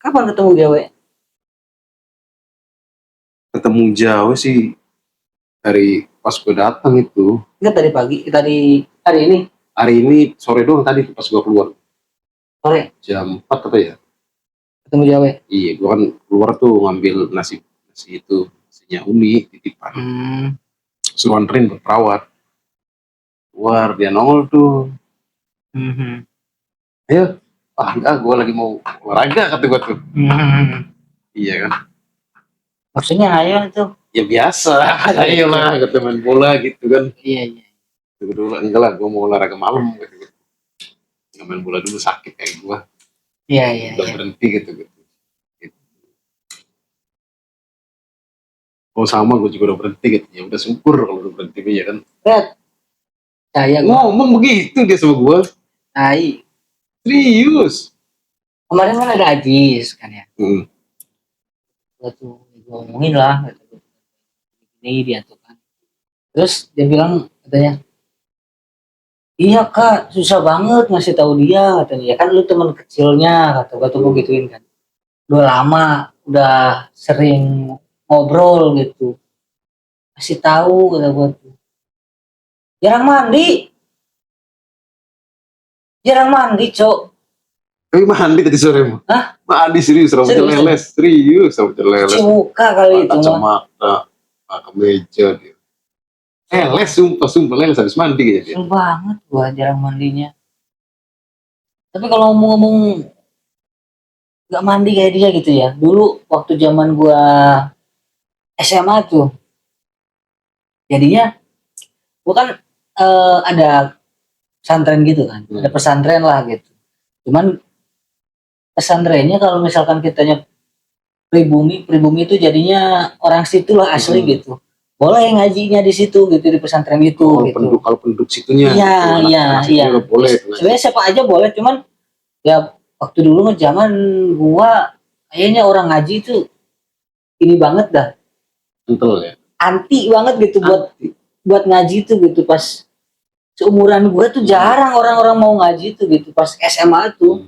Kapan ketemu gawe? Ketemu jauh sih dari pas gue datang itu. Enggak tadi pagi, tadi hari ini Hari ini sore doang tadi pas gue keluar. sore Jam 4 apa ya? ketemu gawe. Iya, gue kan keluar tuh ngambil nasi itu, nasinya Uni titipan. Suruh anterin ke perawat. Keluar dia nongol tuh. Ayo, enggak, gue lagi mau olahraga kata gue tuh. Iya kan? Maksudnya ayo itu. Ya biasa, ayolah kata main bola gitu kan. Iya. Dulu enggak lah, gue mau olahraga malam gitu. Nggak main bola dulu sakit kayak gue. Iya. Udah berhenti gitu. Oh sama, gue juga udah berhenti gitu. Ya udah syukur kalau udah berhenti ya kan. Saya ngomong begitu dia sama gue. Serius. Kemarin kan ada Ajis kan ya. Gue ngomongin lah gitu. Ini dia tuh kan. Terus dia bilang katanya, iya kak susah banget ngasih tahu dia katanya. Ya kan lu teman kecilnya kata gue tuh gituin kan. Udah lama, udah sering ngobrol gitu. Kasih tahu kata gue tuh. Jarang mandi cok. Tapi mandi tadi sore mah. Hah? Mandi serius, rambut leles, serius rambut leles. Cuci muka kali itu mah. Kacamata, kemeja dia. Les sumpah leles habis mandi kayaknya dia. Kesel banget gua jarang mandinya. Tapi kalau ngomong-ngomong gak mandi kayak dia gitu ya. Dulu waktu zaman gua SMA tuh. Jadinya gua kan ada pesantren gitu kan. Ada pesantren lah gitu. Cuman pesantrennya kalau misalkan kitanya pribumi itu jadinya orang situ lah asli gitu. Boleh ngajinya di situ gitu di pesantren itu gitu. Kalau penduduk situnya. Iya. Boleh. Sebenarnya siapa aja boleh, cuman ya waktu dulu mah zaman gua kayaknya orang ngaji itu ini banget dah. Betul ya. Anti banget gitu buat ngaji itu gitu pas seumuran gua tuh jarang orang-orang mau ngaji itu gitu pas SMA tuh.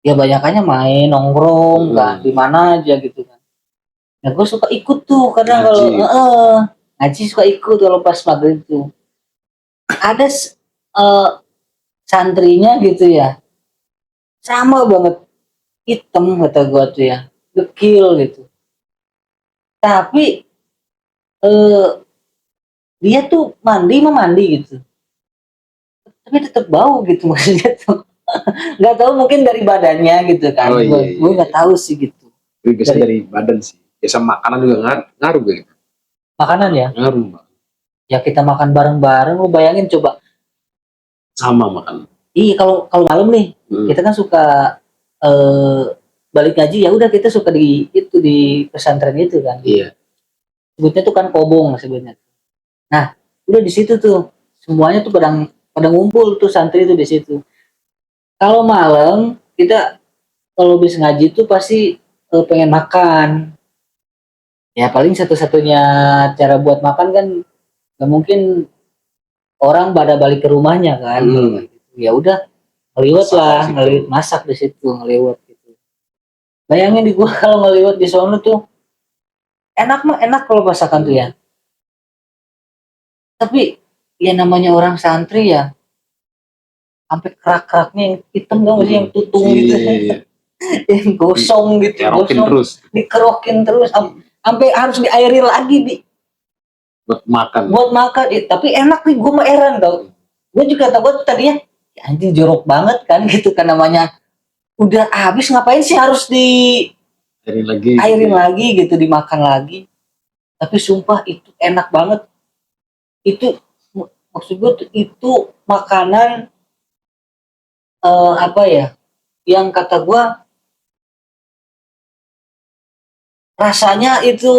Ya banyakannya main nongkrong kan di mana aja gitu kan. Nah gue suka ikut tuh kadang kalau ngaji suka ikut kalau pas maghrib tuh. Ada santrinya gitu ya. Sama banget. Hitam kata gue tuh ya. Dekil gitu. Tapi dia tuh mandi gitu. Tapi tetap bau gitu maksudnya tuh. Gak tahu mungkin dari badannya gitu kan. Gue gak tahu sih gitu. Biasanya dari badan sih. Biasa makanan juga ngaruh gitu. Makanan ya? Ngaruh. Ya kita makan bareng-bareng, lo bayangin coba. Sama makan. Iya kalau malam nih, kita kan suka balik ngaji ya udah kita suka di pesantren itu kan. Iya. Sebutnya tuh kan kobong sebutnya. Nah, udah di situ tuh semuanya tuh pada ngumpul tuh santri tuh di situ. Kalau malam kita kalau habis ngaji tuh pasti pengen makan. Ya paling satu-satunya cara buat makan kan nggak mungkin orang pada balik ke rumahnya kan. Ya udah ngeliwat lah, masak di situ ngeliwat gitu. Bayangin di gua kalau ngeliwat di sono tuh enak kalau masakan tuh ya. Tapi ya namanya orang santri ya sampai kerak-keraknya yang hitam dong sih yang tutung gitu. Yang gosong gitu, dikerokin terus sampai harus diairi lagi buat makan. Tapi enak nih, gue mah heran tau. Gue juga takut tadinya ya anjing jorok banget kan gitu kan namanya udah habis ngapain sih harus airin lagi gitu dimakan lagi. Tapi sumpah itu enak banget. Itu maksud gue itu makanan apa ya yang kata gue rasanya itu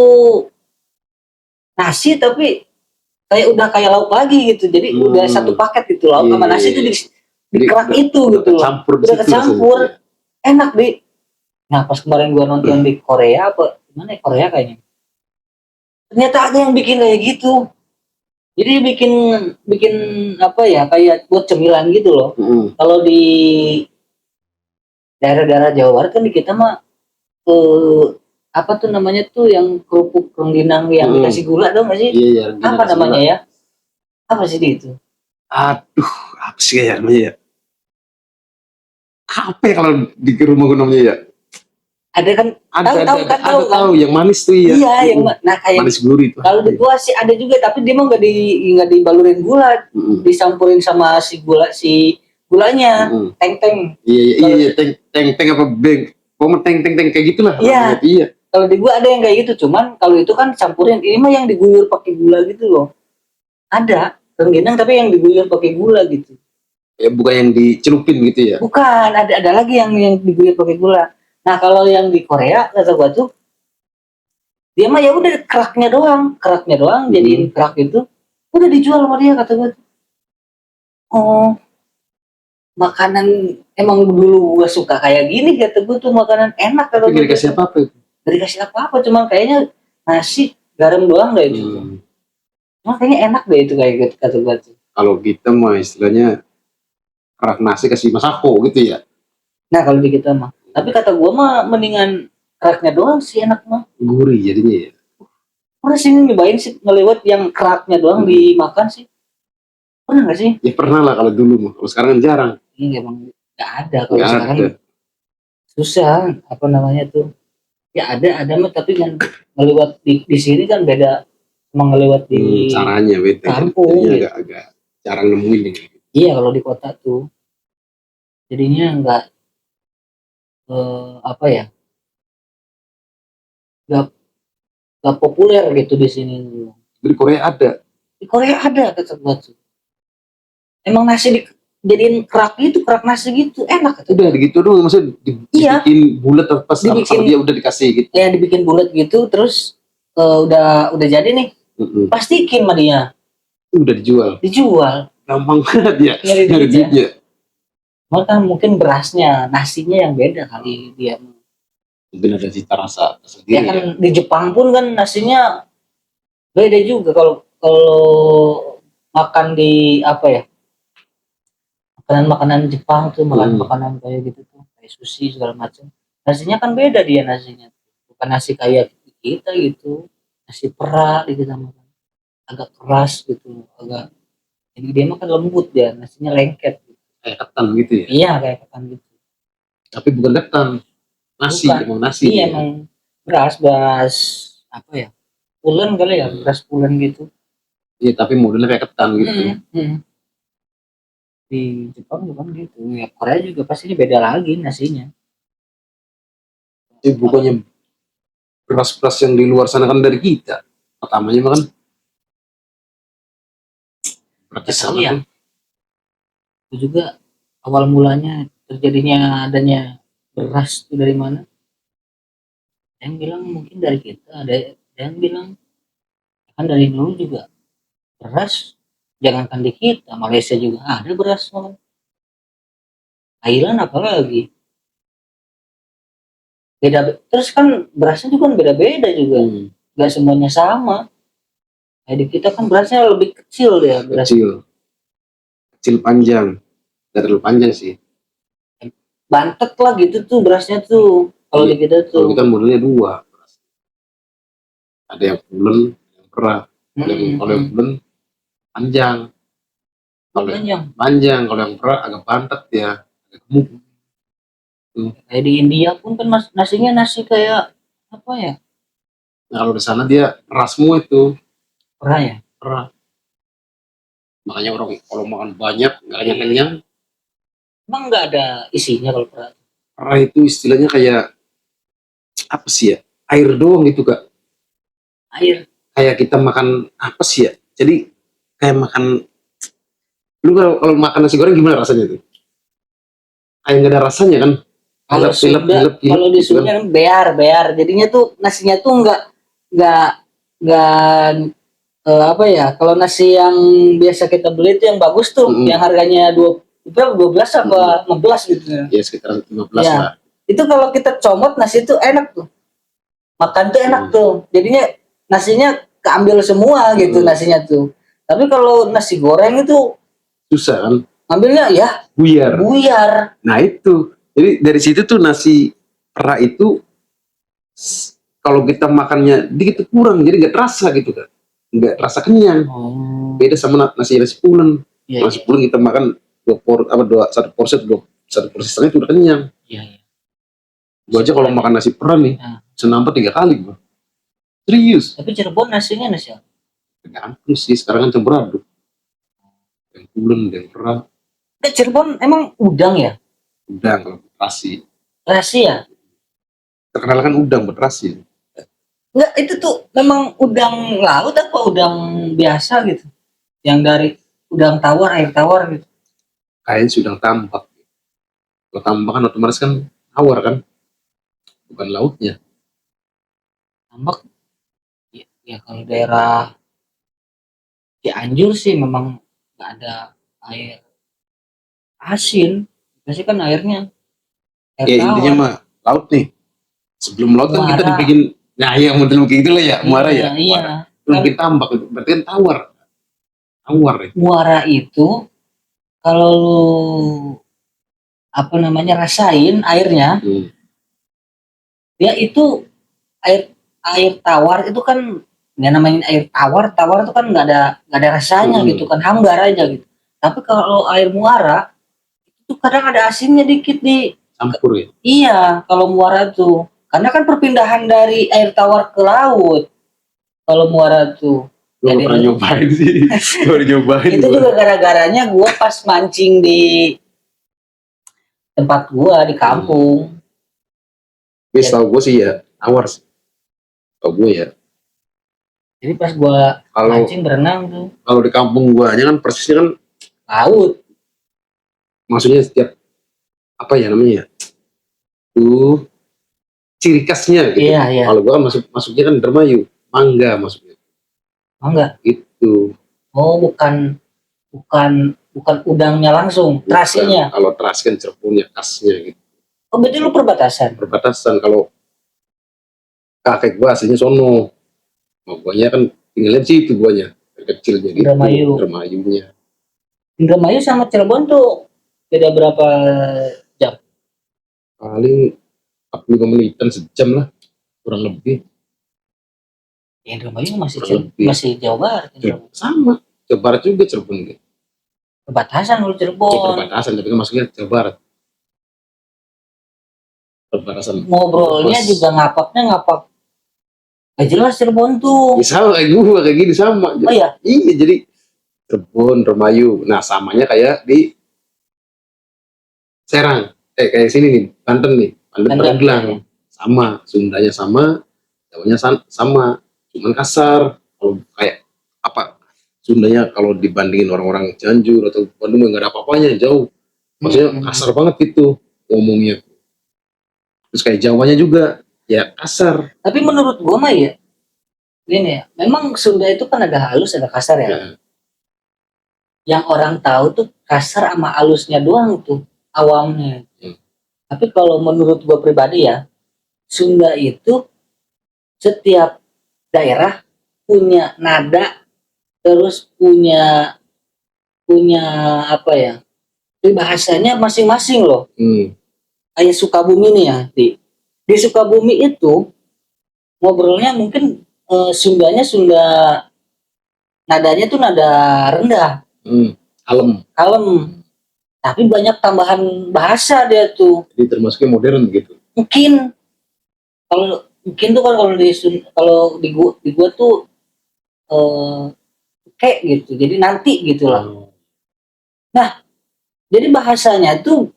nasi tapi udah kayak lauk lagi gitu. Jadi udah satu paket gitu lauk sama nasi itu dikerak itu gitu loh. Udah kecampur. Enak Nah pas kemarin gua nonton di Korea apa gimana ya Korea kayaknya. Ternyata ada yang bikin kayak gitu. Jadi bikin apa ya kayak buat cemilan gitu loh. Kalau di daerah-daerah Jawa Barat kan di kita mah apa tuh namanya tuh yang kerupuk rengginang yang dikasih gula dong nggak sih? Iya, Apa namanya ya? Apa sih itu? Aduh, apa sih ya namanya ya? Apa ya kalau di rumah gue namanya ya? Ada kan? Tahu yang manis tuh ya. Iya, yang nah kayak manis gurih itu. kalau di gua sih ada juga, tapi dia mah nggak dibalurin gula, disampurin sama si gulanya, teng-teng. Iya, teng apa beng, pokoknya teng kayak gitulah. Iya. Kalau di gua ada yang kayak gitu, cuman kalau itu kan campurin, ini mah yang diguyur pakai gula gitu loh. Ada rengginang tapi yang diguyur pakai gula gitu. Ya bukan yang dicelupin gitu ya? Bukan, ada lagi yang diguyur pakai gula. Nah kalau yang di Korea kata gua tuh, dia mah ya udah keraknya doang, jadiin kerak itu, udah dijual sama dia kata gua. Oh, makanan emang dulu gua suka kayak gini kata gua tuh, makanan enak kata gua. Dikasih apa itu? Dikasih apa-apa, cuma kayaknya nasi garam doang deh itu. Cuma kayaknya enak deh itu kayak gitu kata gua tuh. Kalau kita mah istilahnya kerak nasi kasih masako gitu ya. Nah kalau di kita mah, tapi kata gua mah mendingan keraknya doang sih enak mah. Gurih jadinya ya. Pernah sih nyobain sih ngelewat yang keraknya doang dimakan sih? Pernah nggak sih? Ya pernah lah kalau dulu mah. Kalau sekarang kan jarang. Iya emang nggak ada kalau sekarang. Susah apa namanya tuh? Ya ada mah, tapi kan ngelewat di sini kan beda sama ngelewat di caranya beda. Kampung. Jadinya agak jarang nemuin ini. Iya kalau di kota tuh jadinya nggak apa ya? Nggak populer gitu di sini. Di Korea ada. Di Korea ada kata gua tuh. Emang nasi jadiin kerak gitu, kerak nasi gitu, enak. Udah gitu doang, maksudnya dibikin bulat pas sama dia udah dikasih gitu. Ya dibikin bulat gitu, terus udah jadi nih. Plastikin sama dia. Udah dijual. Gampang banget ya. Nyari duitnya. Maka mungkin berasnya, nasinya yang beda kali dia. Mungkin ada cita rasa sendiri. Ya kan di Jepang pun kan nasinya beda juga kalau makan di apa ya? Makanan Jepang tuh, makanan kayak gitu tuh, kayak sushi segala macam. Nasinya kan beda dia nasinya. Bukan nasi kayak kita gitu. Nasi perak gitu sama agak keras gitu, agak jadi dia makan lembut ya, nasinya lengket gitu. Kayak ketan gitu ya? Iya kayak ketan gitu. Tapi bukan ketan, nasi, emang nasi. Iya emang beras apa ya? Pulen kali ya, beras pulen gitu. Iya tapi modelnya kayak ketan gitu. Di Jepang juga gitu, ya Korea juga pasti beda lagi nasinya. Jadi bukannya beras-beras yang di luar sana kan dari kita, pertamanya kan berarti sama ya. Itu juga awal mulanya terjadinya adanya beras itu dari mana? Yang bilang mungkin dari kita, ada yang bilang kan dari dulu juga beras. Jangankan di kita, Malaysia juga ada beras malah. Thailand apalagi. Beda, terus kan berasnya juga beda-beda juga. Gak semuanya sama. Jadi kita kan berasnya lebih kecil ya. Kecil panjang. Gak terlalu panjang sih. Bantet lah gitu tuh berasnya tuh. Kalau di kita tuh. Kalau kita modelnya dua. Ada yang pulen, yang perak. Kalau yang pulen panjang. Panjang, kalau yang perak agak bantet ya, agak gemuk. Kayak di India pun kan nasinya nasi kayak apa ya? Nah kalau di sana dia keras semua itu. Perak ya? Perak. Makanya orang kalau makan banyak nggak kenyang. Emang nggak ada isinya kalau perak? Perak itu istilahnya kayak apa sih ya? Air doang gitu Kak. Air. Kayak kita makan apa sih ya? Jadi kayak makan. Lu kalau makan nasi goreng gimana rasanya tuh? Kayak nggak ada rasanya kan? Kalau di Sunda kan bear, jadinya tuh nasinya tuh nggak apa ya? Kalau nasi yang biasa kita beli itu yang bagus tuh, yang harganya 12 apa 15 gitu ya? Ya sekitar 15 ya. Lah. Itu kalau kita comot nasi itu enak tuh, makan tuh enak tuh. Jadinya nasinya keambil semua gitu nasinya tuh. Tapi kalau nasi goreng itu susah kan? Ambilnya ya buyar. Nah itu, jadi dari situ tuh nasi perak itu Kalau kita makannya dikit kurang, jadi nggak terasa gitu kan, nggak terasa kenyang. Beda sama nasi pulen. Iya, Nasi pulen kita makan satu porsi satu porsi setengah itu udah kenyang. iya. Gua aja kalau makan nasi peran nih, Nah. senampak 3 kali gua. Serius. Tapi Cirebon nasinya nasi apa? Tergantung sih, sekarang kan campur aduk. Yang pulen, yang peran. Cirebon emang udang ya? Udang kalau terasi. Terasi ya? Terkenal kan udang berterasi. Enggak, itu tuh memang udang laut apa udang biasa gitu? Yang dari udang tawar, air tawar gitu. Kayaknya sih udang tambak. Kalau tambak kan otomatis kan tawar kan, bukan lautnya. Tambak ya kalau daerah Cianjur sih memang nggak ada air asin. Biasanya kan airnya air Ya tawar. intinya mah laut nih. Sebelum laut kan kita Muara. dibikin, nah iya model kayak gitu lah ya, muara ya. Iya. Belum bikin tambak, berarti kan tawar. Tawar ya. Muara itu kalau lu apa namanya rasain airnya, ya itu air tawar itu kan nggak namanya air tawar itu kan nggak ada rasanya gitu kan, hambar aja gitu. Tapi kalau air muara itu kadang ada asinnya dikit di campur ya. Iya, kalau muara tuh karena kan perpindahan dari air tawar ke laut kalau muara tuh. Gue Jadi pernah nyobain sih. Gue nyobain. itu juga gara-garanya gue pas mancing di tempat gue di kampung. Tapi setahu gue sih ya tawar sih. Setahu gue ya. Jadi pas gue mancing berenang tuh. Kalau di kampung gue aja kan persisnya kan laut. Maksudnya setiap apa ya namanya ya? Tuh ciri khasnya gitu. Iya. Kalau gue kan masuknya kan Dermayu, Mangga masuknya. Mangga. Itu. Oh, bukan udangnya langsung, terasinya. Kalau terasi kan Cirebonnya khasnya gitu. Oh, berarti lu perbatasan. Perbatasan. Kalau kakek gue aslinya sono. Mau guanya kan tinggalnya di situ guanya. Kecil jadi Indramayunya. Indramayu sama Cirebon tuh beda berapa jam? Paling 45 menitan sejam lah, kurang lebih. Ya, Indramayu masih Jawa Barat. Sama, Jawa Barat juga Cirebon. Perbatasan lu Cirebon. Perbatasan, tapi kan masuknya Jawa Barat. Perbatasan. Ngobrolnya juga ngapak. Gak jelas Cirebon tuh. Ya, sama kayak gue, kayak gini sama. Oh iya? Iya, jadi Cirebon, Dermayu. Nah, samanya kayak di Serang. Kayak sini nih, Banten nih. Banten Pandeglang. Sama, Sundanya sama, Jawanya sama. Cuman kasar. Kalau kayak apa, Sundanya kalau dibandingin orang-orang Cianjur atau Bandung nggak ada apa-apanya, jauh. Maksudnya kasar banget gitu ngomongnya. Terus kayak Jawanya juga, ya kasar. Tapi menurut gua mah ya, gini ya, memang Sunda itu kan ada halus ada kasar ya. Yang orang tahu tuh kasar sama halusnya doang tuh awamnya. Tapi kalau menurut gua pribadi ya, Sunda itu setiap daerah punya nada, terus punya apa ya, bahasanya masing-masing loh. Kayak Sukabumi nih ya, di Sukabumi itu ngobrolnya mungkin Sundanya Sunda, nadanya tuh nada rendah, kalem, tapi banyak tambahan bahasa dia tuh. Jadi termasuknya modern gitu. Mungkin tuh kan kalau di gua tuh kayak gitu, jadi nanti gitulah. Nah, jadi bahasanya tuh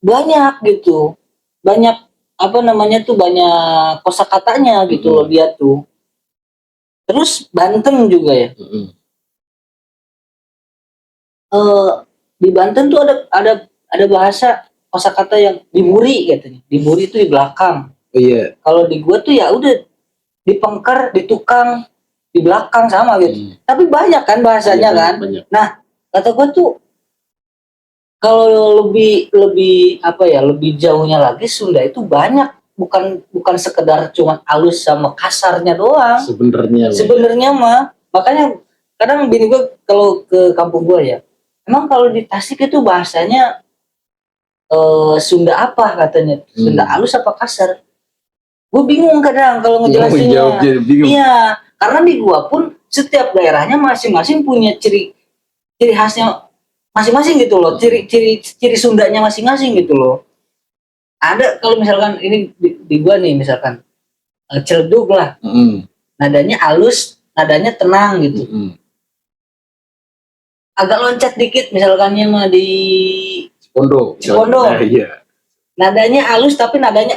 banyak gitu, banyak apa namanya tuh banyak kosakatanya gitu loh dia tuh. Terus Banten juga ya. Di Banten tuh ada bahasa kosakata yang diburi katanya. Diburi itu di belakang. Iya. Kalau di gua tuh ya udah dipengker, ditukang, di belakang sama gitu. Tapi banyak kan bahasanya kan. Banyak. Nah, kata gua tuh kalau lebih apa ya, lebih jauhnya lagi Sunda itu banyak, bukan sekedar cuma halus sama kasarnya doang. Sebenarnya mah makanya kadang bini gue kalau ke kampung gue ya, emang kalau di Tasik itu bahasanya Sunda apa katanya, Sunda halus apa kasar? Gue bingung kadang kalau ngejelasinnya. Jawabnya bingung. Iya, karena di gua pun setiap daerahnya masing-masing punya ciri khasnya masing-masing gitu loh, ciri Sundanya masing-masing gitu loh. Ada kalau misalkan ini di gua nih misalkan celduk lah, nadanya halus, nadanya tenang gitu. Agak loncat dikit misalkannya mah di Cipondo. Cipondo. Iya. Nadanya halus tapi nadanya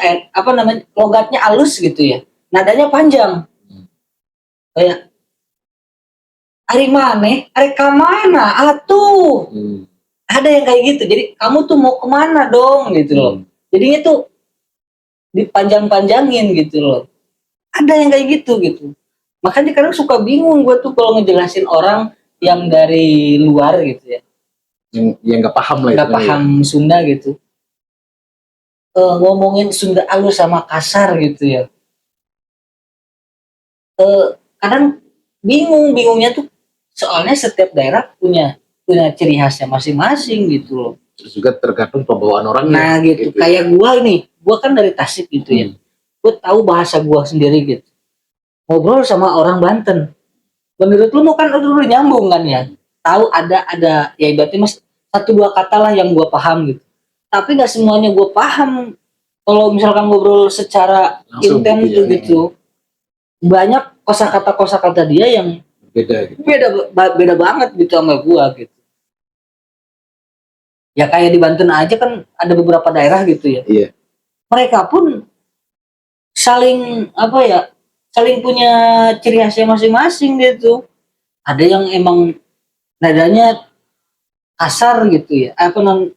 logatnya halus gitu ya. Nadanya panjang. Kayak hari mana? Hari kemana? Atuh. Ada yang kayak gitu. Jadi kamu tuh mau kemana dong gitu loh. Jadinya tuh dipanjang-panjangin gitu loh. Ada yang kayak gitu. Makanya kadang suka bingung gue tuh kalau ngejelasin orang yang dari luar gitu ya. Yang nggak paham lah. Nggak paham ya. Sunda gitu. Ngomongin Sunda halus sama kasar gitu ya. Kadang bingungnya tuh soalnya setiap daerah punya ciri khasnya masing-masing gitu loh. Terus juga tergantung pembawaan orangnya. Nah gitu. Kayak gua kan dari Tasik gitu ya. Gua tahu bahasa gua sendiri gitu. Ngobrol sama orang Banten. Menurut lu mau kan udah nyambung kan ya. Tahu ada ya berarti mas 1-2 kata lah yang gua paham gitu. Tapi nggak semuanya gua paham. Kalau misalkan ngobrol secara intens gitu. Banyak kosakata dia yang beda banget gitu sama gua gitu. Ya kayak di Banten aja kan ada beberapa daerah gitu ya. Iya. Mereka pun saling punya ciri khasnya masing-masing gitu. Ada yang emang nadanya kasar gitu ya.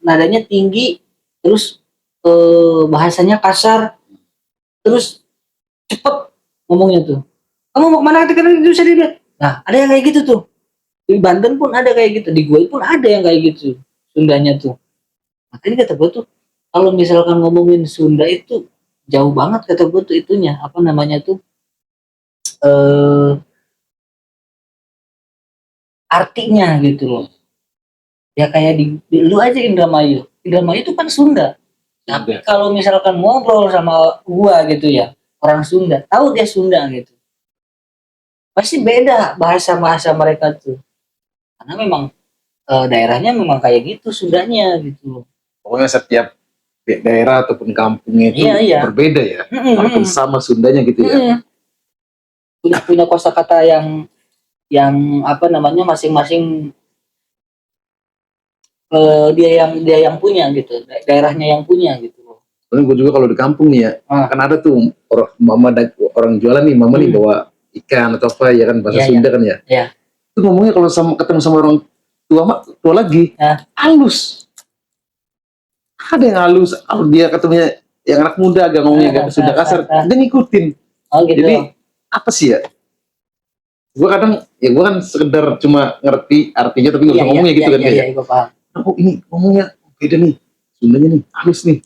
Nadanya tinggi terus bahasanya kasar terus cepet ngomongnya tuh. Kamu mau kemana ketika itu bisa dilihat. Nah, ada yang kayak gitu tuh. Di Banten pun ada kayak gitu. Di gue pun ada yang kayak gitu. Sundanya tuh. Makanya kata gue tuh, kalau misalkan ngomongin Sunda itu, jauh banget kata gue tuh itunya. Apa namanya tuh? Artinya gitu loh. Ya kayak di lu aja Indramayu. Indramayu itu kan Sunda. Tapi kalau misalkan ngobrol sama gua gitu ya, orang Sunda, tahu dia Sunda gitu. Pasti beda bahasa mereka tuh. Karena memang daerahnya memang kayak gitu Sundanya gitu. Pokoknya setiap daerah ataupun kampungnya itu berbeda ya. Walaupun sama Sundanya gitu ya. Punya kosakata yang masing-masing dia yang punya gitu. Daerahnya yang punya gitu. Soalnya gue juga kalau di kampung nih ya, kan ada tuh orang jualan nih, mama nih bawa ikan atau apa ya kan bahasa Sunda kan ya. Iya. Itu ngomongnya kalau ketemu sama orang tua lagi, halus. Ada yang halus, dia ketemunya yang anak muda agak ngomongnya agak Sunda kasar, dia ngikutin. Oh, gitu. Jadi apa sih ya? Gue kadang ya gue kan sekedar cuma ngerti artinya tapi nggak bisa ngomongnya gitu kan kayak. Gue paham. Oh ini ngomongnya beda nih, Sundanya nih halus nih.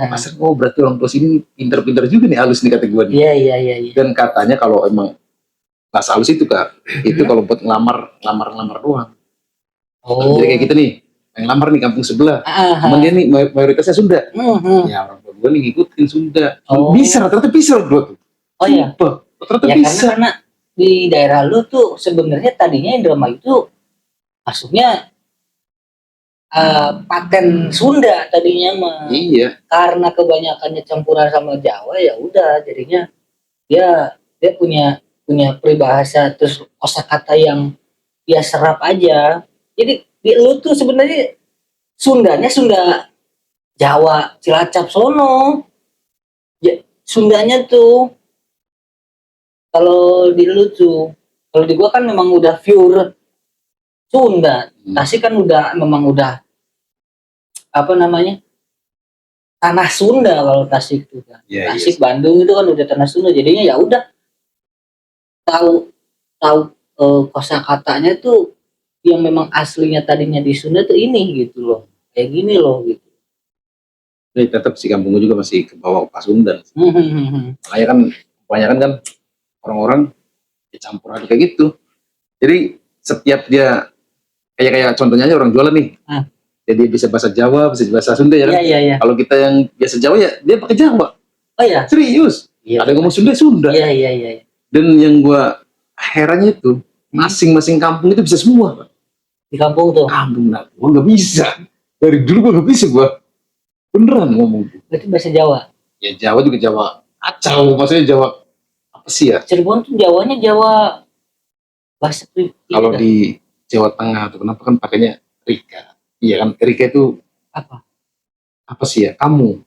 Masa berarti orang tua sini pinter-pinter juga nih halus nih kata gue nih. Iya. Dan katanya kalau emang bahasa halus itu Kak, itu kalau buat ngelamar doang. Jadi kayak gitu nih, yang ngelamar nih kampung sebelah. Cuman dia nih mayoritasnya Sunda. Ya orang tua gue nih ngikutin Sunda. Ternyata bisa bro tuh. Oh iya. Ternyata bisa. Karena di daerah lu tuh sebenarnya tadinya Indramayu itu masuknya paten Sunda tadinya mah. Iya. Karena kebanyakannya campuran sama Jawa ya udah jadinya dia punya peribahasa terus kosakata yang dia serap aja. Jadi di lu tuh sebenarnya Sundanya Sunda Jawa Cilacap sono. Ya, Sundanya tuh kalau di lu tuh, kalau di gua kan memang udah pure Sunda. Tasik kan memang udah tanah Sunda kalau Tasik itu kan. Tasik Bandung itu kan udah tanah Sunda. Jadinya ya udah tahu kosakatanya tuh yang memang aslinya tadinya di Sunda tuh ini gitu loh. Kayak gini loh gitu. Jadi tetap si kampung gue juga masih ke bawah Pasundan. Makanya kan kebanyakan kan orang-orang dicampur aduk kayak gitu. Jadi setiap dia kayak contohnya aja orang jualan nih. Jadi bisa bahasa Jawa, bisa bahasa Sunda ya kan? Iya. Kalau kita yang biasa Jawa ya dia pakai Jawa. Oh iya. Serius. Iya. Ada yang ngomong Sunda Sunda. Iya iya iya. Dan yang gua herannya itu masing-masing kampung itu bisa semua. Di kampung tuh. Kampung nah, gua nggak bisa. Dari dulu gua nggak bisa gua. Beneran ngomong. Berarti bahasa Jawa. Ya Jawa juga Jawa acau, maksudnya Jawa apa sih ya? Cirebon tuh Jawanya Jawa bahasa Kalau kita. di Jawa Tengah tuh kenapa kan pakainya Rika? Iya kan Rika itu Apa? apa sih ya? Kamu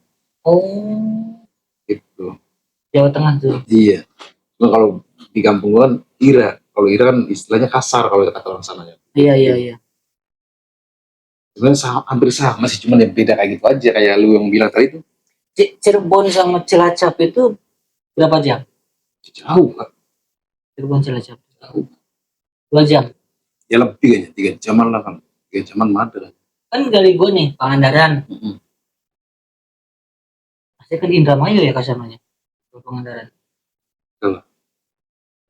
Oh, gitu. Jawa Tengah tuh. Iya. Cuma kalau di kampung gua kan Ira. Kalau Ira kan istilahnya kasar kalau kata orang sananya. Iya iya iya. Sebenarnya hampir sama sih, cuman yang beda kayak gitu aja kayak lu yang bilang tadi itu Cirebon sama Cilacap itu berapa jam? jauh Kak. Cirebon Cilacap. Jauh. 2 jam. Ya lebih kayaknya 3 jaman lah kan. 3 jaman ada. Kan dari gue nih Pangandaran. Mm-mm. Pasti kan Indramayu ya kasananya. Pangandaran.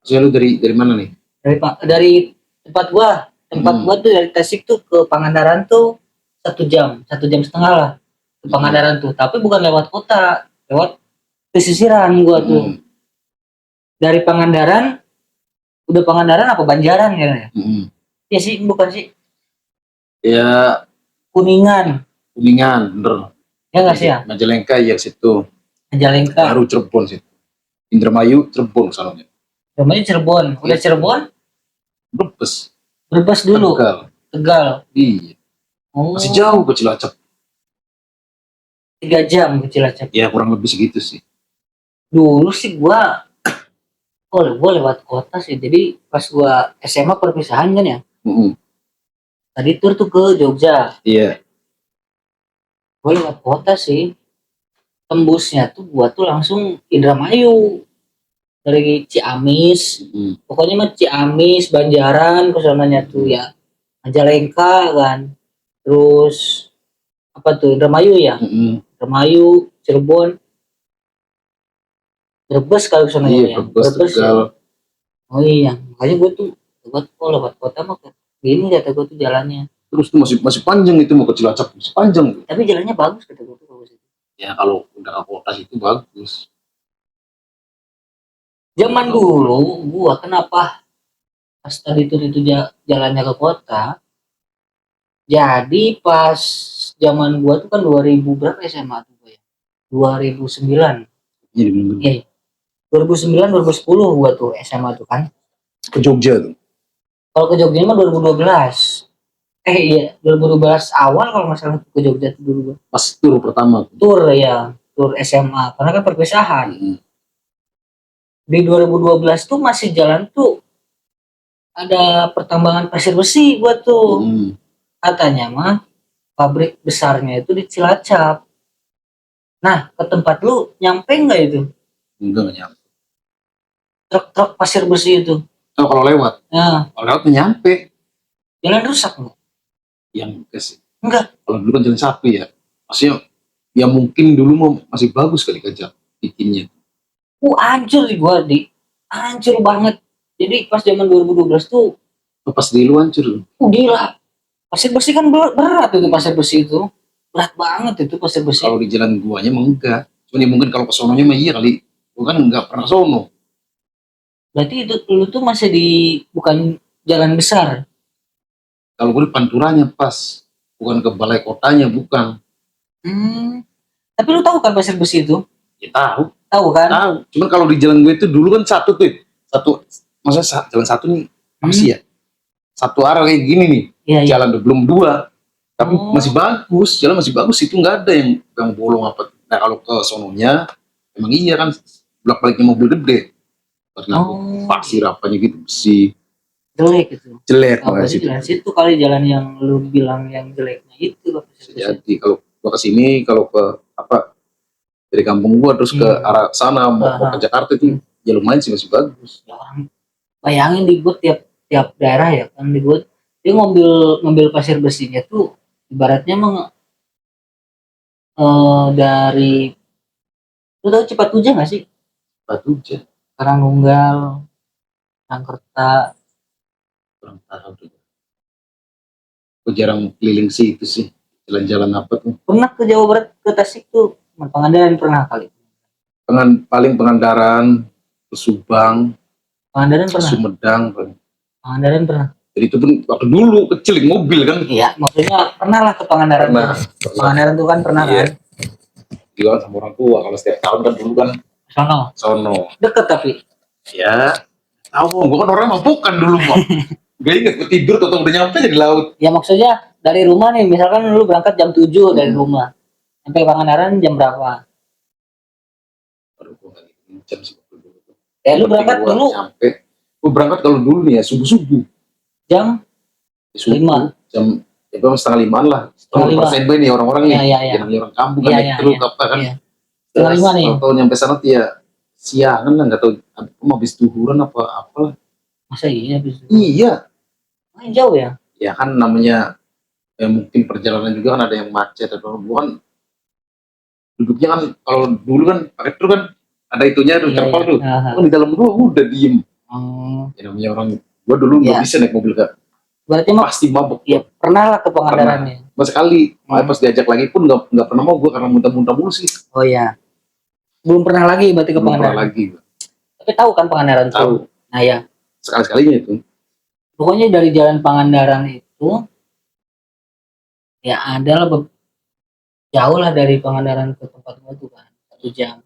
Maksudnya lu dari mana nih? Dari tempat gua tuh dari Tasik tuh ke Pangandaran tuh 1 jam, 1,5 jam lah ke Pangandaran tuh. Tapi bukan lewat kota, lewat pesisiran gua tuh. Mm-mm. Dari Pangandaran, udah Pangandaran apa Banjaran ya? Mm-mm. Ya sih, bukan sih. Ya Kuningan, Kuningan bener. ya nggak sih ya? Majalengka ya situ. Majalengka, Baru Cirebon situ. Indramayu Cirebon soalnya. namanya Cirebon. Udah Cirebon, Brebes. Brebes dulu, Tegal. Tegal. Iya. Oh, Masih jauh ke Cilacap. 3 jam ke Cilacap. Ya kurang lebih segitu sih. Dulu sih gua lewat kota sih. Jadi pas gua SMA perpisahan kan ya. Mm-mm. Tadi tur tuh ke Jogja. Iya. Gua lewat kota sih. Tembusnya tuh gua tuh langsung Indramayu. Dari Ciamis. Mm-mm. Pokoknya mah Ciamis, Banjaran, kesananya tuh ya. Majalengka kan. Terus apa tuh Indramayu ya? Mm-mm. Indramayu, Cirebon, Brebes kalau kesananya Iya, ya. Brebes, Tegal. Ya. Oh iya, makanya gue tuh lewat kota mah gini kata gue tuh jalannya. Terus tuh masih panjang itu mau ke Cilacap, masih panjang tuh. Tapi jalannya bagus kata gue tuh bagus. Ya kalau udah ke kota itu bagus. Zaman dulu gua kenapa pas tadi itu jalannya ke kota. Jadi pas zaman gua tuh kan 2000 berapa SMA tuh gua ya? 2009. Iya, bener-bener. Iya. 2009 2010 gua tuh SMA tuh kan. Ke Jogja tuh. Kalau ke Jogja mah 2012. Iya, 2012 awal kalau nggak salah ke Jogja tuh dulu gua. Pas tur pertama. Tur ya, tur SMA. Karena kan perpisahan. Mm-mm. Di 2012 tuh masih jalan tuh ada pertambangan pasir besi gua tuh. Mm-mm. Katanya mah pabrik besarnya itu di Cilacap. Nah, ke tempat lu nyampe nggak itu? Enggak nyampe. Truk-truk pasir besi itu. Oh, kalau lewat nyampe. Jalan rusak nggak? Yang sih. Enggak. Kalau dulu kan jalan sapi ya. Maksudnya ya mungkin dulu mau masih bagus kali kerja bikinnya. Hancur sih gua hancur banget. Jadi pas zaman 2012 tuh, Pas di lu hancur. gila. Pasir besi kan berat itu pasir besi itu. Berat banget itu pasir besi. Kalau di jalan guanya emang enggak. Cuman ya mungkin kalau ke sononya mah iya kali. Gua kan enggak pernah sono. Berarti itu lu tuh masih bukan jalan besar. Kalau gue di Panturanya pas. Bukan ke balai kotanya, bukan. Tapi lu tahu kan pasir besi itu? Ya tahu. Tahu kan? Tahu. Cuman kalau di jalan gue itu dulu kan satu tuh. Maksudnya jalan satu nih apa sih ya? Satu arah kayak gini nih. Iya, iya. Jalan belum dua. Tapi Oh. masih bagus. Jalan masih bagus. Itu nggak ada yang bolong apa. Nah kalau ke sononya emang iya kan bolak-baliknya mobil gede. Karena pasir apanya gitu besi. Jelek itu. Jelek Nah, makanya berarti situ. jalan situ kali jalan yang lu bilang yang jeleknya itu loh. Jadi kalau gua kesini kalau ke apa dari kampung gua terus ke arah sana mau ke Jakarta itu ya lumayan sih masih bagus. Ya, orang bayangin di gue tiap daerah ya kan di gue dia ngambil pasir besinya tuh ibaratnya dari lu tahu Cipatujah nggak sih? Cipatujah Karangnunggal, Sangkerta. kurang tahu tuh. Gua jarang keliling sih itu sih. Jalan-jalan apa tuh? Pernah ke Jawa Barat ke Tasik tuh, Pangandaran pernah kali. paling Pangandaran, ke Subang, Pangandaran ke pernah. Sumedang. Pangandaran pernah. Jadi itu pun waktu dulu kecil di mobil kan. Iya, maksudnya pernah lah ke Pangandaran Pernah, tuh. Pangandaran tuh kan pernah Iya. kan. Gila sama orang tua kalau setiap tahun kan dulu kan Sono. sono. Deket tapi. Ya, tahu gue kan orang mampukan dulu mah. Gak inget gue tidur atau udah nyampe di laut. Ya maksudnya dari rumah nih, misalkan lu berangkat jam 7 dari rumah. Sampai Pangandaran jam berapa? Aduh, gue gak jam sih waktu dulu. Lu berangkat Gua dulu nyampe. Gue berangkat kalau dulu nih ya subuh-subuh. jam Subuh, 5. jam ya gue setengah 5 lah. Setengah 5. Persen nih orang-orang nih. Iya. Yang namanya orang kampung kan Iya, naik iya, truk iya. apa kan. Iya. Setengah 5 nih. Kalau nyampe sana tuh ya siangan lah, nggak tahu mau habis duhuran apa. Masa iya bisa? Iya, Jauh ya? ya kan namanya ya mungkin perjalanan juga kan ada yang macet atau bukan duduknya kan kalau dulu kan pakai truk kan ada itunya tuh terpal tuh. Kan di dalam dulu udah diem. Ya namanya orang gua dulu nggak bisa naik mobil kak. Berarti mah Pasti mabuk. ya pernah lah ke Pangandaran nih. Mas sekali. Pas diajak lagi pun nggak pernah mau gua karena muntah-muntah mulu sih. Oh iya. Belum pernah lagi berarti ke Belum pernah Pangandaran. lagi. Tapi tahu kan Pangandaran tuh? Tahu. Nah ya. Sekali-sekalinya itu. Pokoknya dari jalan Pangandaran itu ya ada lah jauh lah dari Pangandaran ke tempat gua tuh kan 1 jam.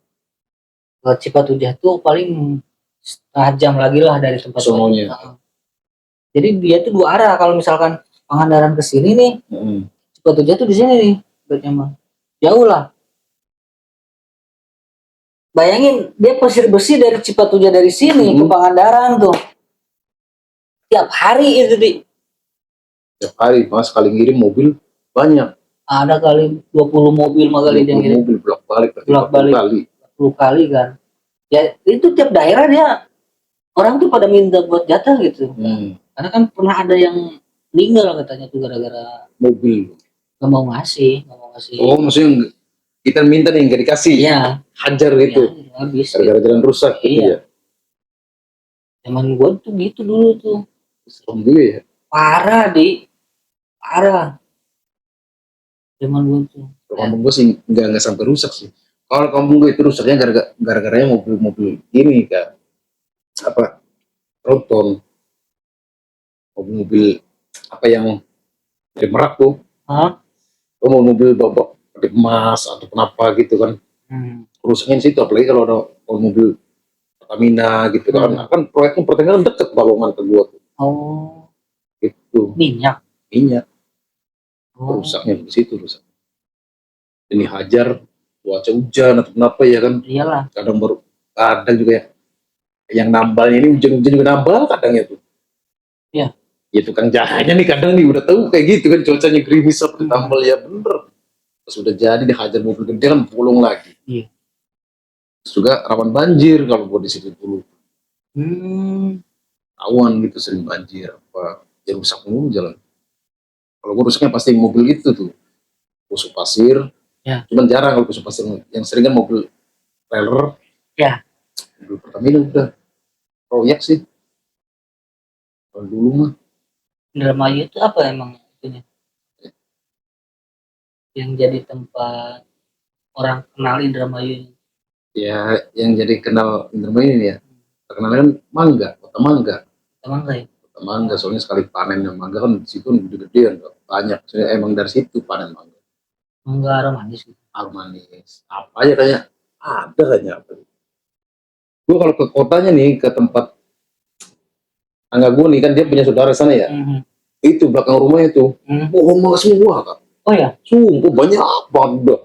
Ke Cipatujah tuh paling setengah jam lagi lah dari tempat sononya. Jadi dia tuh 2 arah. Kalau misalkan Pangandaran ke sini nih, Cipatujah tuh di sini nih, berarti mah jauh lah. Bayangin dia pasir bersih dari Cipatujah dari sini ke Pangandaran tuh. Tiap hari itu di. Tiap hari, mas sekali ngirim mobil banyak. Ada kali 20 mobil mah kali dia ngirim. Mobil bolak-balik 10 kali kan. Ya itu tiap daerah dia orang tuh pada minta buat jatah gitu. Karena kan pernah ada yang meninggal katanya tuh gara-gara mobil. Nggak mau ngasih. Oh maksudnya kita minta nih nggak dikasih. Iya. Hajar gitu. Ya, habis. Gara-gara jalan rusak gitu ya. Zaman gua tuh gitu dulu tuh. Serem juga ya. Parah zaman gua tuh. Kampung gua sih nggak sampai rusak sih. Kalau kampung gua itu rusaknya gara-garanya mobil-mobil ini kan apa tronton, mobil apa yang dari Merak tuh. Oh, mobil babak emas atau kenapa gitu kan. Rusaknya di situ, apalagi kalau ada mobil Pertamina gitu kan proyeknya pertengahan deket Balongan ke gua tuh. Oh. Gitu. Minyak. Rusaknya di situ rusak. Ini hajar cuaca hujan atau kenapa ya kan. Iyalah. Kadang juga ya yang nambalnya ini hujan-hujan juga nambal kadangnya tuh. Iya. Ya tukang jahanya nih kadang nih udah tahu kayak gitu kan cuacanya gerimis apa ditambal ya bener. Terus udah jadi dihajar mobil gede kan pulung lagi. Iya. Terus juga rawan banjir kalau buat di situ dulu. Awan gitu sering banjir apa ya rusak mulu jalan. Kalau gue rusaknya pasti mobil itu tuh busuk pasir. Ya. Cuman jarang kalau busuk pasir, yang sering kan mobil trailer. Ya. Mobil Pertamina udah proyek sih. Kalau dulu mah. Indramayu itu apa emang itunya? Yang jadi tempat orang kenal Indramayu. Ya, yang jadi kenal Indramayu ini ya. Terkenalnya kan mangga, kota mangga. Kota mangga, soalnya sekali panen yang mangga kan di situ gede-gedean, banyak. Soalnya emang dari situ panen mangga. Mangga aromanis gitu. Aromanis. Apa aja kayaknya ada kayaknya apa. Gue kalau ke kotanya nih, ke tempat tangga gue nih kan dia punya saudara sana ya. Itu belakang rumahnya tuh. Pohon mangga semua kak. Oh ya? Sungguh banyak banget.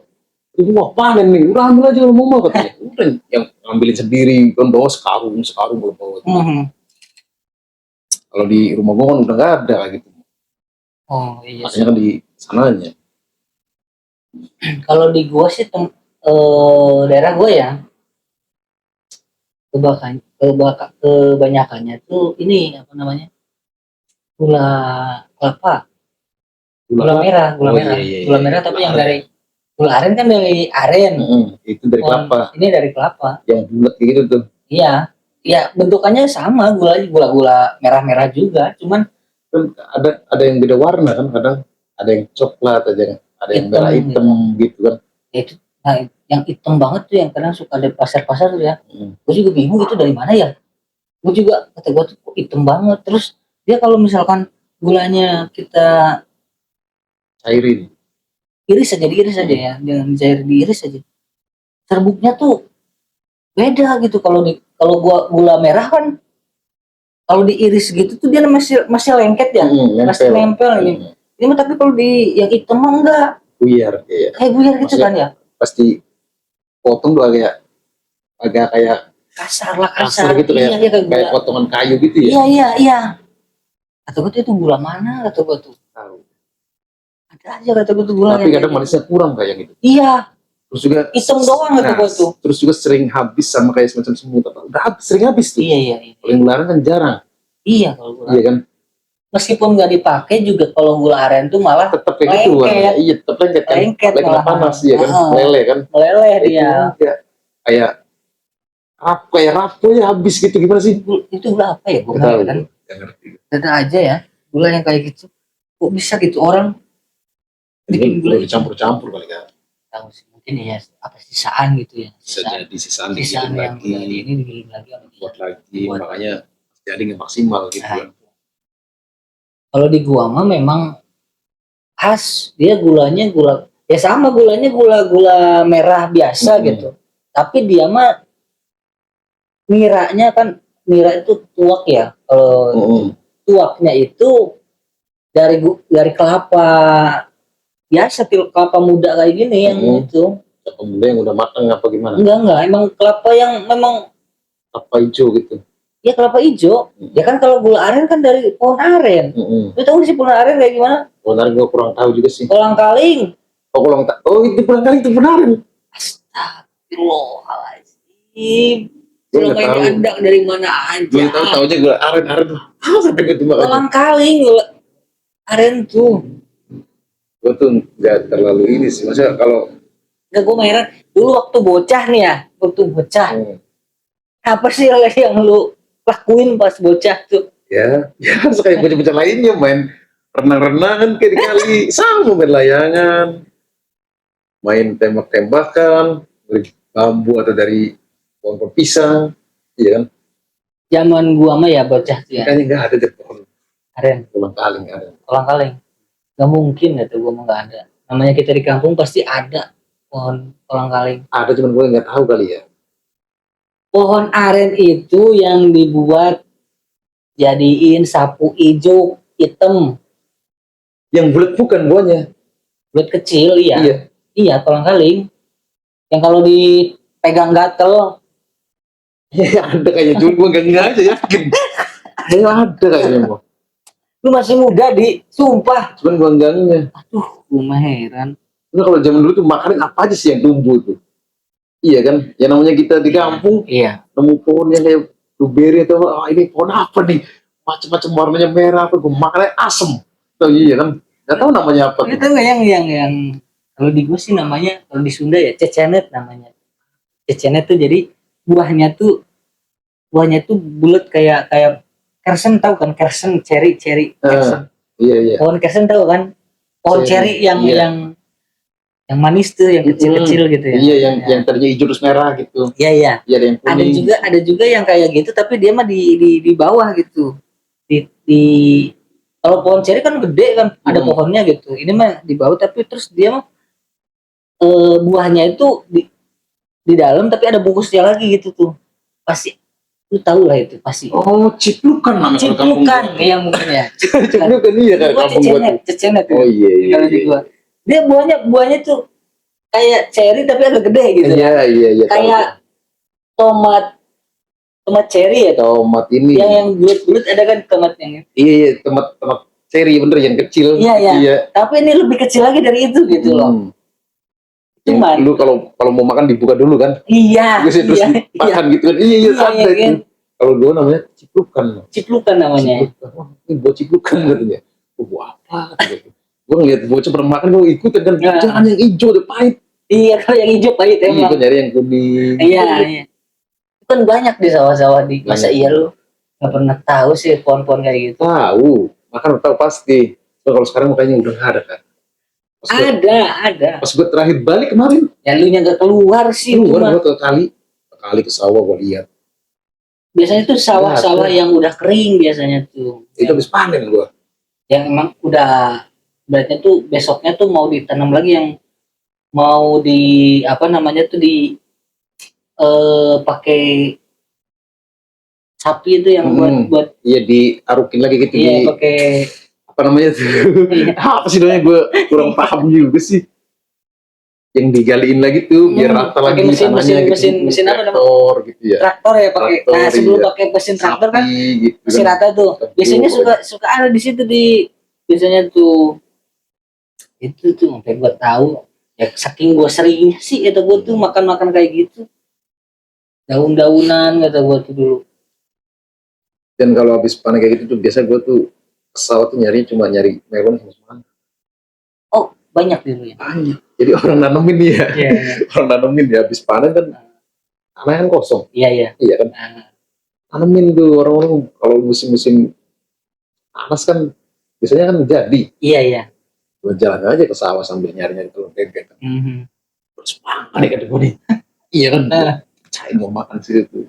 Wah panen nih, udah ambil aja kalau mau katanya. Udah yang ngambilin sendiri, kan bawa sekarung belum bawa. Kalau di rumah gua kan udah nggak ada gitu. Oh iya. Makanya kan di sananya. Kalau di gua sih daerah gua ya kebanyakannya tuh ini apa namanya gula kelapa, gula merah, iya. Gula merah tapi yang dari gula aren kan dari aren. Itu dari kelapa. Ini dari kelapa. Yang bulat gitu tuh. Iya, ya bentukannya sama gula merah juga, cuman ada yang beda warna kan kadang ada yang coklat aja, ada yang merah hitam gitu kan. Itu Nah, yang hitam banget tuh yang kadang suka ada di pasar-pasar tuh ya. Gue juga bingung itu dari mana ya. Gue juga kata gue tuh kok hitam banget. Terus dia kalau misalkan gulanya kita Cairin. diiris aja ya, dengan cair diiris aja. Serbuknya tuh beda gitu. Kalau gua gula merah kan kalau diiris gitu tuh dia masih masih lengket ya, masih nempel gitu. Ini mah tapi kalau di yang hitam mah enggak, Buyar, iya. kayak buyar gitu Maksudnya kan ya. pasti potong tuh agak kayak Kasar lah, kasar kasar. gitu, Iya, kayak iya kayak kayak gula. potongan kayu gitu ya. Iya, iya, iya. Kata gua tuh itu gula mana kata gua tuh. Tahu. Ada aja kata gua tuh gula Tapi yang kadang kayak gitu. manisnya kurang kayak gitu. Iya, Terus juga hitam doang kata gua tuh. terus juga sering habis sama kayak semacam semut apa. Udah sering habis tuh. Iya, iya, iya. Kalau yang gula aren kan jarang. Iya kalau gula. Iya kan? Meskipun nggak dipakai juga kalau gula aren tuh malah Tetap kayak gitu kan. lengket. Iya, tetap lengket kan. Lengket Lagi kena malah. panas ya kan. Heeh. Meleleh kan. Meleleh Itu dia. enggak. Kayak rapuhnya habis gitu, gimana sih? Itu gula apa ya? Gue Nggak tahu, kan. nggak ngerti. Ada aja ya gula yang kayak gitu. Kok bisa gitu orang bikin Ini gula udah dicampur-campur kali kan. tahu sih mungkin ya apa sisaan gitu ya. Bisa jadi sisaan Sisaan digiling yang lagi, udah di ini digiling lagi sama dia. buat lagi, Buat. makanya jadi nggak maksimal gitu Nah, kan. kalau di gua mah memang khas dia gulanya gula ya sama gulanya gula merah biasa gitu. Tapi dia mah niranya kan nira itu tuak ya. Kalau tuaknya itu dari kelapa biasa kelapa muda kayak gini yang itu. Kelapa muda yang udah matang apa gimana? Enggak emang kelapa yang memang Kelapa hijau gitu. ya kelapa hijau. Ya kan kalau gula aren kan dari pohon aren. Lu tahu sih pohon aren kayak gimana? Pohon aren gue kurang tahu juga sih. Kolang kaling. Oh itu kolang kaling itu pohon aren. Astagfirullahaladzim. Gue Kalau nggak kayak tahu. diandak dari mana aja. Gue tahu aja gula aren tuh. Sampai gue cuma Kolang kaling gula aren tuh. gue tuh nggak terlalu ini sih, maksudnya kalau Nggak, gue heran dulu waktu bocah nih ya, waktu bocah apa sih yang lu lakuin pas bocah tuh? ya kayak bocah-bocah lainnya main renang-renangan kayak di kali, sama main layangan, main tembak-tembakan dari bambu atau dari pohon pisang, iya kan? Zaman gua mah ya bocah tuh ya. Kayaknya nggak ada deh pohon Aren. kolang kaling ada. Kolang kaling. Gak mungkin gitu gua mah nggak ada. Namanya kita di kampung pasti ada pohon kolang kaling. Ada cuman gue nggak tahu kali ya. Pohon aren itu yang dibuat jadiin sapu hijau hitam. Yang bulat bukan buahnya. Bulat kecil iya. Iya kolang kaling. Yang kalau dipegang gatel. Ya ada kayaknya, cuma gue nggak aja yakin. Kayaknya ada kayaknya mau. Lu masih muda sumpah. Cuman gue enggaknya. Aduh, gue mah heran. Nah, kalau zaman dulu tuh makanan apa aja sih yang tumbuh tuh? Iya kan? Yang namanya kita di kampung, iya. Nemu pohon yang kayak blueberry atau ini pohon apa nih? Macam-macam warnanya merah, apa gue makannya asem. Oh iya kan? Gak tahu namanya apa. Itu nggak yang kalau di gue sih namanya, kalau di Sunda ya cecenet namanya. Cecenet tuh jadi buahnya tuh bulat kayak kersen, tahu kan kersen, cherry kersen. Iya. Pohon kersen tahu kan? Pohon cherry yang manis tuh, yang kecil-kecil gitu ya. Iya, yang tadinya hijau terus merah gitu. Iya. Iya, ada yang kuning. Ada juga yang kayak gitu, tapi dia mah di bawah gitu. Kalau pohon cherry kan gede kan, ada pohonnya gitu. Ini mah di bawah, tapi terus dia mah buahnya itu di dalam, tapi ada bungkusnya lagi gitu tuh. Pasti lu tahu lah itu pasti. Oh, ciplukan namanya. Ciplukan ya mungkin ya. Ciplukan iya kan kampung cecenet. Oh iya. Kalau di gua. Dia buahnya tuh kayak cherry tapi agak gede gitu. Iya. Kayak tomat cherry ya. Tomat ini. Yang bulat-bulat ada kan tomat yang. Iya, tomat cherry bener yang kecil. Iya. Tapi ini lebih kecil lagi dari itu gitu loh. Cuman lu kalau mau makan dibuka dulu kan? Iya. Terus makan gitu kan? Iya ada itu. Kalau gue namanya ciplukan namanya. Ini buat ciplukan katanya. Buat apa? Gue ngeliat bocah pernah makan, gue ikutin kan. Jangan yang hijau deh, pahit. Iya, kalau yang hijau pahit emang. Iya, gue nyari yang kuning. Iya. Itu kan banyak di sawah-sawah di. Masa iya lu nggak pernah tahu sih pohon-pohon kayak gitu? Tahu, makan tahu pasti. Kalau sekarang makanya udah nggak ada kan. Ada. Pas gue terakhir balik kemarin, Ya lu nya gak keluar sih itu keluar mah. gue ke kali ke sawah gue lihat. Biasanya tuh sawah-sawah Ada. yang udah kering biasanya tuh. Itu habis panen gue. Yang emang udah berarti tuh besoknya tuh mau ditanam lagi, yang mau di apa namanya tuh di pakai sapi itu yang buat Iya diarukin lagi gitu iya di pakai apa namanya tuh? iya. Apa sih namanya gue kurang paham juga sih. Yang digaliin lagi tuh biar rata pakai lagi mesin tanahnya gitu. mesin apa namanya, Traktor gitu ya. traktor ya pakai. Traktor, Nah sebelum iya. pakai mesin traktor kan Sapi gitu mesin kan. rata tuh biasanya suka suka ada di situ di biasanya tuh itu tuh sampai gua tahu ya, saking gua seringnya sih itu gua tuh makan kayak gitu, daun-daunan kata gua tuh dulu. Dan kalau habis panen kayak gitu tuh biasa gue tuh kesal tuh nyari melon sama semangka. Oh banyak dulu ya. Banyak. Jadi orang nanemin nih ya. Iya Orang nanemin ya habis panen kan tanah kan kosong. iya. Iya kan. Tanemin tuh orang-orang kalau musim-musim panas kan biasanya kan jadi. Iya. Gue jalan aja ke sawah sambil nyari-nyari telur bebek. Terus panik kata gue nih. Iya kan. Cain mau makan sih itu.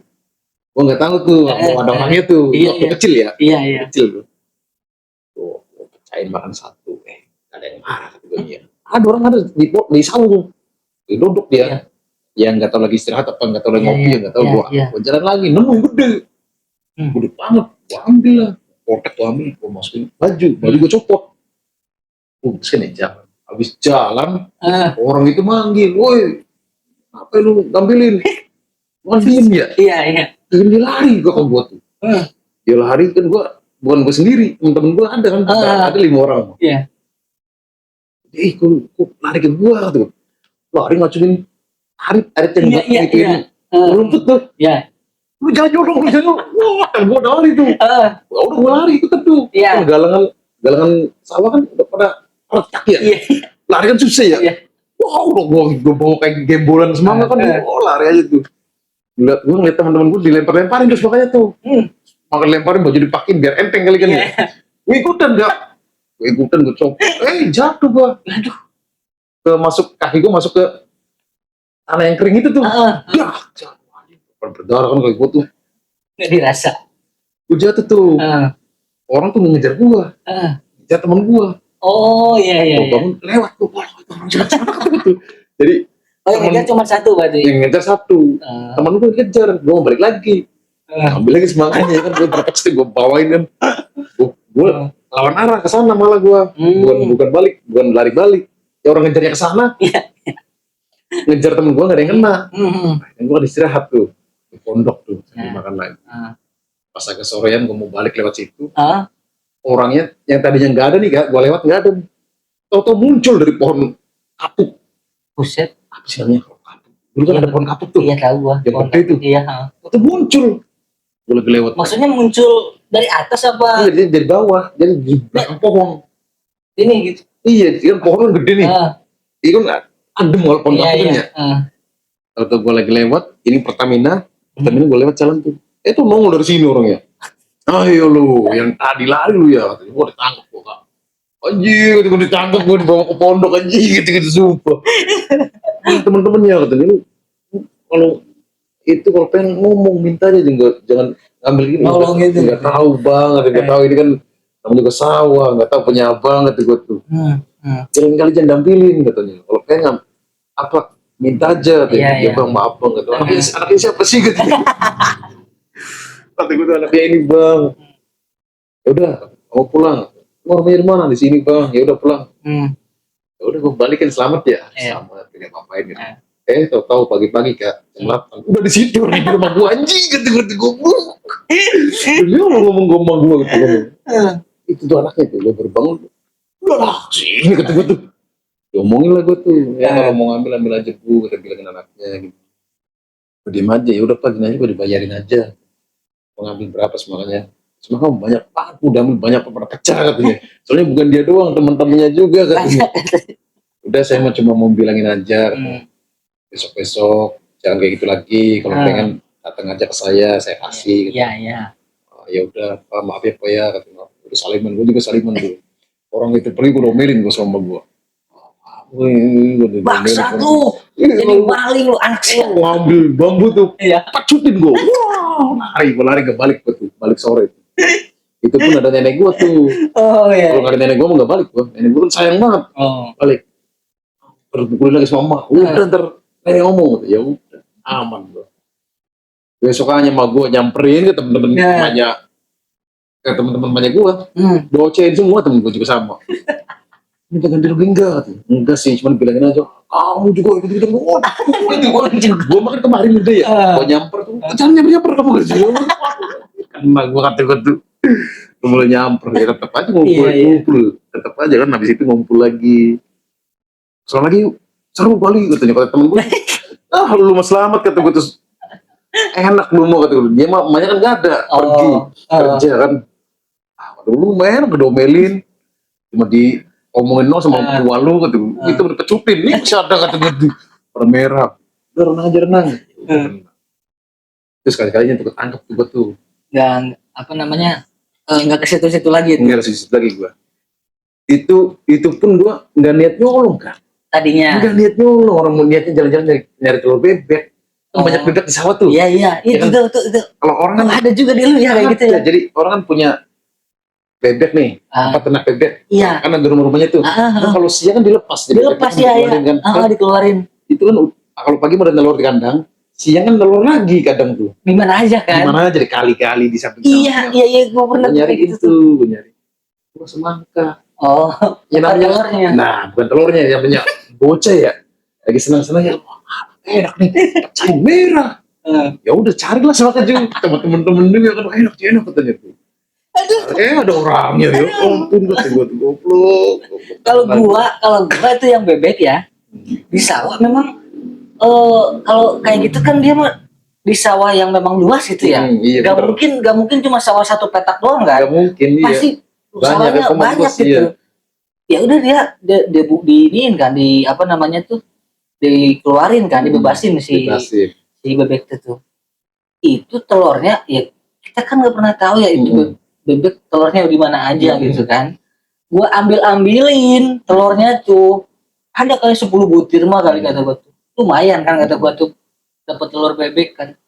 Gue nggak tahu tuh mau ada orangnya tuh. Iya, Waktu kecil ya. Iya. Kecil tuh. Tuh, cain makan satu. Ada yang marah kata gue nih. Ada orang ada di sawah. Dia duduk dia. Yang nggak tahu lagi istirahat apa nggak tahu lagi ngopi ya nggak tahu gue jalan lagi nemu gede. Gede banget. Gue ambil lah. Kotak gue ambil. Gue masukin baju gue copot. Sini jalan. Habis jalan, orang itu manggil, woi, apa lu ngambilin? Bukan diem ya? Iya. Dia lari gue kan buat tuh. Dia lari kan gue, bukan gue sendiri, temen-temen gue ada kan, ada 5 orang. Iya. Kok lari ke gue tuh? Lari ngacurin arit yang buat Iya. rumput tuh. Iya. Lu jangan nyolong. Wah, gue lari tuh. Udah gue lari ikut tuh. Iya. Galangan sawah kan udah pada retak ya. Iya. Lari kan susah ya. Iya. Wah, udah gue bawa kayak gembolan semangat kan. Lari aja tuh. Gue ngeliat teman-teman gue dilempar-lemparin terus makanya tuh. Makan lemparin baju dipakin biar enteng kali kan ya. Gue ikutan gak? Gue copot. Jatuh gue. Aduh. Kaki gue masuk ke tanah yang kering itu tuh. Ya, jatuh. Berdarah kan kayak gue tuh. Nggak dirasa. Gue jatuh tuh. Orang tuh ngejar gue. Ngejar temen gue. Oh iya. Bangun lewat tuh. Jadi yang ngejar cuma satu berarti. Yang ngejar satu. Temen gue ngejar, gue mau balik lagi. Ambil lagi semangatnya kan, gue terpaksa gue bawain kan. Gue lawan arah ke sana malah gue. Bukan balik, bukan lari balik. Ya orang ngejarnya ke sana. Ngejar temen gue gak ada yang kena. Dan gue istirahat tuh di pondok tuh, makan lagi. Pas agak sorean gue mau balik lewat situ. Orangnya yang tadinya nggak ada nih, gue lewat nggak ada. Tahu-tahu muncul dari pohon kapuk. Buset. Apa sih namanya? Kapuk. Dulu kan ada pohon kapuk tuh. Iya tahu gua. Yang gede itu. Iya. Itu muncul. Gue lagi lewat. Maksudnya muncul dari atas apa? Iya, dari bawah. Jadi di belakang pohon. Ini gitu. Iya, kan pohon gede nih. Iya kan adem kalau pohon kapuk kan ya. Tahu-tahu gue lagi lewat. Ini Pertamina gue lewat jalan tuh. Itu nongol dari sini orangnya. Ayo lu, yang tadi lari lu ya. Katanya gue ditangkap gue kak. Anjir, gue ditangkap, gue dibawa ke pondok anjir, gitu sumpah. Temen-temennya katanya lu kalau pengen ngomong minta aja jangan ngambil gini. Nggak tahu banget, nggak tahu ini kan namanya juga sawah, nggak tahu punya banget gue tuh. Jangan dampilin katanya. Kalau pengen apa minta aja, ya bang maaf bang gitu. Anaknya siapa sih gitu? Kata gue tuh anaknya ini bang. Ya udah, mau pulang. Mau rumahnya di mana? Di sini bang. Ya udah pulang. Ya udah gue balikin selamat ya. Selamat, tidak ngapain gitu. Tahu pagi-pagi kak jam 8 udah di situ di rumah gue anjing gitu goblok. Dia ngomong gue gitu. Itu tuh anaknya tuh gue baru bangun. Udah lah sini kata gue tuh. Diomongin lah gue tuh. Ya kalau mau ambil aja bu. Kita bilangin anaknya gitu. Gue diem aja. Ya udah pak gini aja gue dibayarin aja. Mau ngambil berapa semangatnya. Semangat banyak pak. Udah ambil banyak pada pecah katanya. Soalnya bukan dia doang. Teman-temannya juga katanya. Udah saya cuma mau bilangin aja. Besok-besok jangan kayak gitu lagi. Kalau pengen datang aja ke saya kasih. Gitu. Iya. Ya udah, Pak, maaf ya Pak ya. Katanya, udah saliman, gue juga saliman dulu. Orang itu pergi gue domelin gue sama gue. Bangsat lu, jadi maling lu anak siapa? Ngambil bambu tuh, Iya. pacutin gue. Wow, lari ke balik gue tuh, balik sore. Itu pun ada nenek gue tuh. Oh iya. Kalau nggak ada nenek gue nggak balik gue. Nenek gue kan sayang banget. Oh. Balik. Terus pukulin lagi sama emak. Udah ntar nenek ngomong. Ya udah, aman gue. Besokannya mah gue nyamperin ke temen-temen emaknya, ke temen-temen emaknya gue. Bocein semua temen gue juga sama. Minta ganti rugi enggak? Enggak sih, cuma bilangin aja. Kamu juga ikut-ikutan gue. Gue makan kemarin udah ya. Gue nyamper tuh. Jangan nyamper kamu gak sih? Karena gue kata gue tuh. Gue mulai nyamper. Ya tetap aja ngumpul. Tetap aja kan habis itu ngumpul lagi. Soalnya lagi seru kali katanya kata temen gue. Ah lu mah selamat kata gue terus. Enak lu mau kata gue. Dia mah emaknya kan gak ada. Pergi. Kerja kan. Aduh lu main ngedomelin. Cuma di omongin sama tua lu gitu, itu udah pecupin nih masih ada kata gitu, warna merah, udah renang aja renang, terus kali-kalinya tuh ketangkep tuh tuh, dan apa namanya nggak ke situ-situ lagi, nggak ke situ lagi gua, itu pun gua nggak niat nyolong kan, tadinya, nggak niat nyolong, orang mau niatnya jalan-jalan nyari telur bebek, banyak bebek di sawah tuh, iya itu kan? Itu, kalau orang kan ada juga di lu ya kayak gitu ya, jadi orang kan punya bebek nih, ternak bebek, iya, kan ada rumah-rumahnya tuh. Nah, kalau siang kan dilepas ya, kan? Dikeluarin. Itu kan kalau pagi mau ada telur di kandang, siang kan telur lagi kadang tuh. Di mana aja kan? Di mana aja di kali-kali di samping. Iya, gue pernah nyari itu, gue nyari. Gue semangka. Oh, ya namanya telurnya. Nah, bukan telurnya, yang punya bocah ya. Lagi senang-senang ya, enak nih, pecahin merah. Ya udah carilah semangka juga, teman-teman juga kan enak katanya tuh. Ada orangnya ya. Ampun gue goblok. Kalau gua itu yang bebek ya. Di sawah memang kalau kayak gitu kan dia mah di sawah yang memang luas itu ya. Iya, gak mungkin cuma sawah satu petak doang kan. Gak mungkin iya. Pasti sawahnya banyak gitu. Iya. Ya udah dia diiniin kan, di apa namanya tuh, dikeluarin kan, dibebasin si bebek itu. Itu telurnya ya kita kan nggak pernah tahu ya itu bebek telurnya di mana aja gitu kan. Gua ambilin telurnya tuh, ada kali 10 butir mah kali kata gua tuh. Lumayan kan kata gua tuh, dapat telur bebek kan.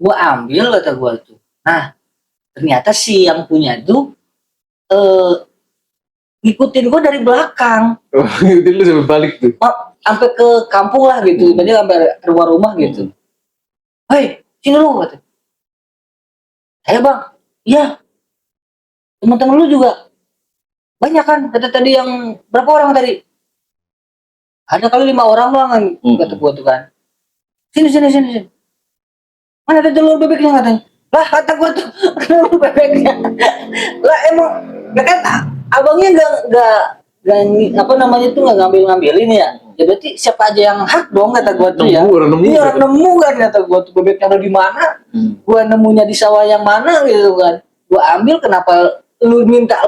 Gua ambil kata gua tuh. Nah, ternyata si yang punya tuh ngikutin gua dari belakang. Oh, itu lu sampai balik tuh. Sampai ke kampung lah gitu, berarti sampai rumah-rumah gitu. Hei, sini lu kata. Ayo bang, iya. Teman-teman lu juga banyak kan? Kata tadi yang berapa orang tadi? Ada kali 5 orang bang, kata gua tuh kan. Sini. Mana ada telur bebeknya katanya? Lah kata gua tuh telur bebeknya. Lah emang, kan abangnya nggak apa namanya tuh nggak ngambilin ya. Ya berarti siapa aja yang hak dong kata gua tuh ya. Orang nemu kan kata gua tuh, bebeknya ada di mana? Gua nemunya di sawah yang mana gitu kan. Gua ambil, kenapa lu minta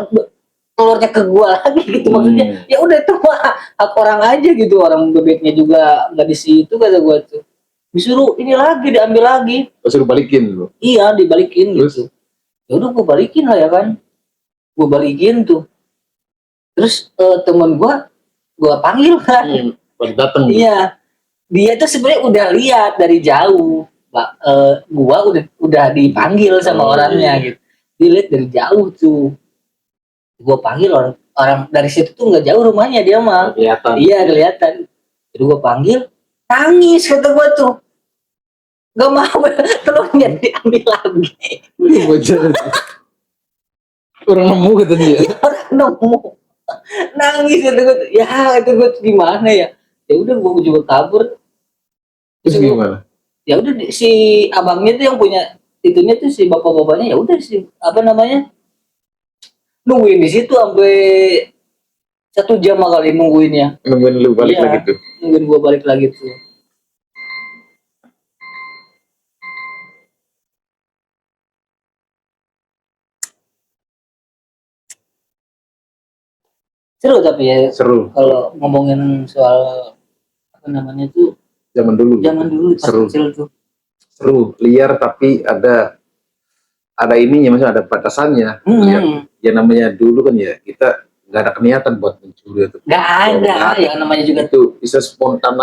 telurnya ke gua lagi gitu, maksudnya ya udah itu mah hak orang aja gitu, orang bebeknya juga nggak di situ kata gua tuh, disuruh ini lagi, diambil lagi, suruh balikin lu. Iya dibalikin gitu. Ya udah gua balikin lah ya kan, gua balikin tuh, terus temen gua panggil kan, datang. Iya, dia tuh sebenarnya udah lihat dari jauh, gua udah dipanggil sama orangnya gitu, dilihat dari jauh tuh. Gue panggil orang dari situ tuh nggak jauh rumahnya dia mah. Kelihatan. Iya kelihatan. Jadi gue panggil, nangis kata gue tuh. Gak mau telurnya diambil lagi. Orang nemu kata dia. Orang nemu. Nangis kata gue tuh. Ya kata gue tuh gimana ya. Ya udah gue juga kabur. Terus gimana? Ya udah si abangnya tuh yang punya itunya tuh, si bapak-bapaknya ya udah sih apa namanya, nungguin di situ sampai 1 jam kali nungguinnya. Nungguin lu balik lagi tuh. Nungguin gua balik lagi tuh. Seru tapi ya. Seru. Kalau ngomongin soal apa namanya tuh. Zaman dulu seru. Tuh. Seru, liar tapi ada ininya, maksudnya ada batasannya. Ya namanya dulu kan ya, kita nggak ada niatan buat mencuri atau Nggak ada, Nggak ada. yang namanya juga itu bisa spontan